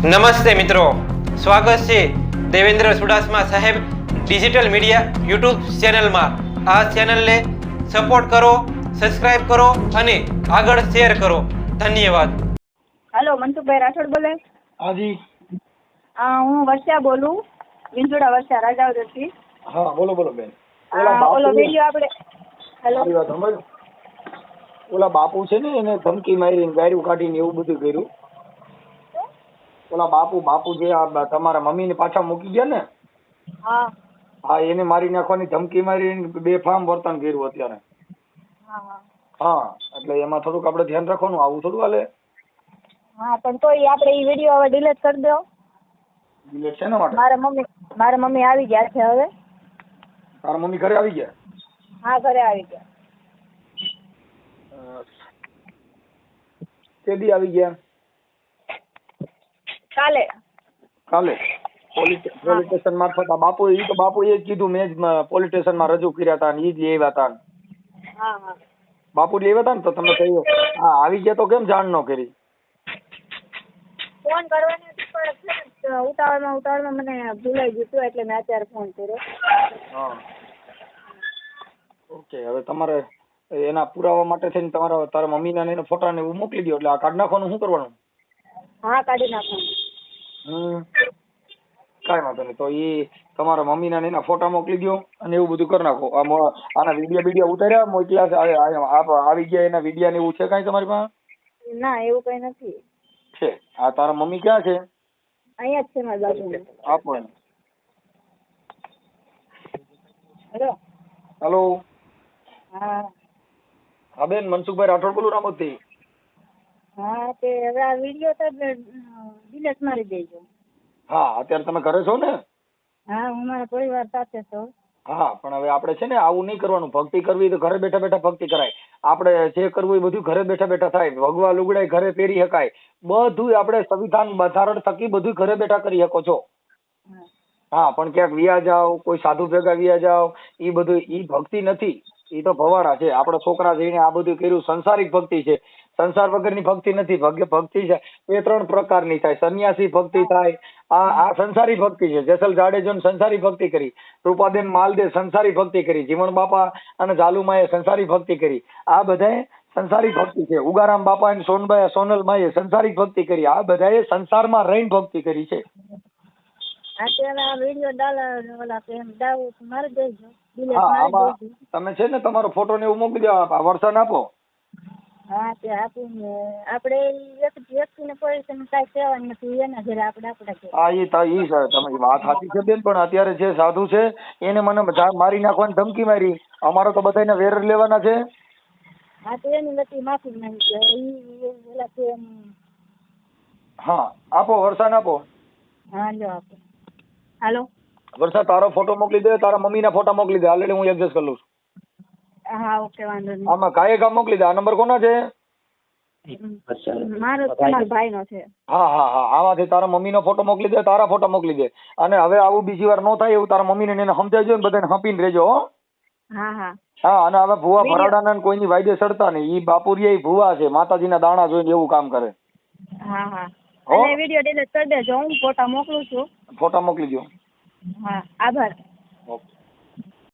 નમસ્તે મિત્રો, સ્વાગત છે દેવેન્દ્ર સુડાસમા સાહેબ ડિજિટલ મીડિયા યુટ્યુબ ચેનલમાં. આ ચેનલને સપોર્ટ કરો, સબસ્ક્રાઇબ કરો અને આગળ શેર કરો. ધન્યવાદ. હેલો, મનસુખભાઈ રાઠોડ બોલે? હાજી. હું વર્ષા બોલું, વિંજોડા વર્ષા રાજાવરથી. હા, બોલો બોલો બેન. ઓલો વિડીયો આપણે મારી વાત સાંભળો. ઓલા બાપુ છે ને, એને ધમકી મારીને ગાડીઓ કાઢીને એવું બધું કર્યું. ઓલા બાપુ જે આ તમારા મમ્મીને પાછા મૂકી ગયા ને, હા, એને મારી નાખવાની ધમકી મારી, બેફામ વર્તન કર્યું અત્યારે. હા, એટલે એમાં થોડુંક આપણે ધ્યાન રાખવાનું. આવું થોડું હાલે. હા, પણ તોય આપણે એ વિડીયો હવે ડિલીટ કરી દો. ડિલીટ શેના માટે? મારા મમ્મી આવી ગયા છે હવે. તારા મમ્મી ઘરે આવી ગયા? હા, ઘરે આવી ગયા. તે દી આવી ગયા? કાલે પોલીસ સ્ટેશન મારફત બાપુએ જ કીધું. મેં જ પોલીસ સ્ટેશન માં રજૂ કર્યા હતા ને એ જ લેવા હતા. હા, બાપુ લેવા હતા ને તો તમે કહ્યું હા આવી ગયા તો કેમ જાણ ન કરી? ફોન કરવાની હતી પણ ઉતાવળમાં મને ભૂલાઈ ગયું હતું એટલે મેં અત્યારે ફોન કર્યો. હા, ઓકે. હવે તમારે એના પુરાવા માટે થઈને તારા મમ્મીના ને એના ફોટા ને એવું મોકલી દો. એટલે આ કાઢ નાખવાનું શું કરવાનું? હા, કાઢી નાખવાનું. કાંઈ વાંધો નહીં. તો એ તમારા મમ્મીના ને એના ફોટા મોકલી દો અને એવું બધું કરી નાખો. આના વિડીયો ઉતાર્યા મોકલ્યા છે? આવી ગયા એના વિડીયા ને એવું છે કાંઈ તમારી પાસે? ના, એવું કઈ નથી. છે. આ તારા મમ્મી ક્યાં છે? અહીંયા જ છે મારા બાજુમાં. આપો એને. હેલો. હેલો. હા બેન, મનસુખભાઈ રાઠોડ બોલું, રામોદથી. હા, તે હવે આ વિડીયો તો ડિલીટ મારી દેજો. હા, અત્યારે તમે ઘરે છો ને? હા, હું મારા પરિવાર સાથે છું. હા, પણ હવે આપણે છે ને આવું નહીં કરવાનું. ભક્તિ કરવી તો ઘરે બેઠા બેઠા ભક્તિ કરાય. આપણે જે કરવું એ બધું ઘરે બેઠા બેઠા થાય. ભગવા લુગડાય ઘરે પહેરી શકાય. બધું આપણે સંવિધાન બંધારણ થકી બધું ઘરે બેઠા કરી શકો છો. હા, પણ ક્યાંક વિયા જાવ, કોઈ સાધુ ભેગા વિયા જાવ, એ બધું ઈ ભક્તિ નથી. એ તો ભવાડા છે. આપણા છોકરા જઈને આ બધું કર્યું સંસારિક ભક્તિ છે. સંસાર વગરની ભક્તિ નથી. ભક્તિ છે એ 3 પ્રકારની થાય. સંન્યાસી ભક્તિ થાય. આ સંસારી ભક્તિ છે. જેસલ જાડેજો સંસારી ભક્તિ કરી, રૂપાબેન માલદે સંસારી ભક્તિ કરી, જીવણ બાપા અને જાલુમાએ સંસારી ભક્તિ કરી. આ બધાએ સંસારી ભક્તિ છે. ઉગારામ બાપા અને સોનલ માએ સંસારી ભક્તિ કરી. આ બધાએ સંસારમાં રહીને ભક્તિ કરી છે. આમાં તમે છે ને તમારો ફોટો ને એવું મોકલી દો. વરસાદ આપો. હા, તે આપીને આપણે વ્યક્તિને કોઈ કાંઈ કહેવાનું નથી. એના ઘરે આપણે હા, ઈ તમારી વાત સાચી છે બેન. પણ અત્યારે જે સાધુ છે એને મને મારી નાખવાની ધમકી મારી. અમારો તો બધાને વેર લેવાના છે. હા, તો એની વતી માફી માંગી. હા, આપો વરસાદ આપો. હા, લો આપો. હાલો. વરસાદ તારો ફોટો મોકલી દે, તારા મમ્મીના ફોટા મોકલી દે. ઓલરેડી હું એડજસ્ટ કરી લઉં છું. હા, ઓકે, વાંધો નહીં. આમાં કાંઈ કામ મોકલી દે. આ નંબર કોનો છે? મારો તમારા ભાઈનો છે. હા, આમાંથી તારા મમ્મીનો ફોટો મોકલી દે, તારા ફોટા મોકલી દે. અને હવે આવું બીજી વાર ન થાય એવું તારા મમ્મીને એને સમજાવજો ને બધાને હંપીને રહેજો. હો. હા. હા, અને હવે ભુવા ભરાડાના કોઈની વાયદે સડતા નહીં. ઈ બાપુરિયા ઈ ભુવા છે. માતાજીના દાણા જોઈને એવું કામ કરે. હા. અને વિડિયો ડિલીટ કરી દેજો. હું ફોટા મોકલું છું. ફોટા મોકલી દો. હા, આભાર. ઓકે.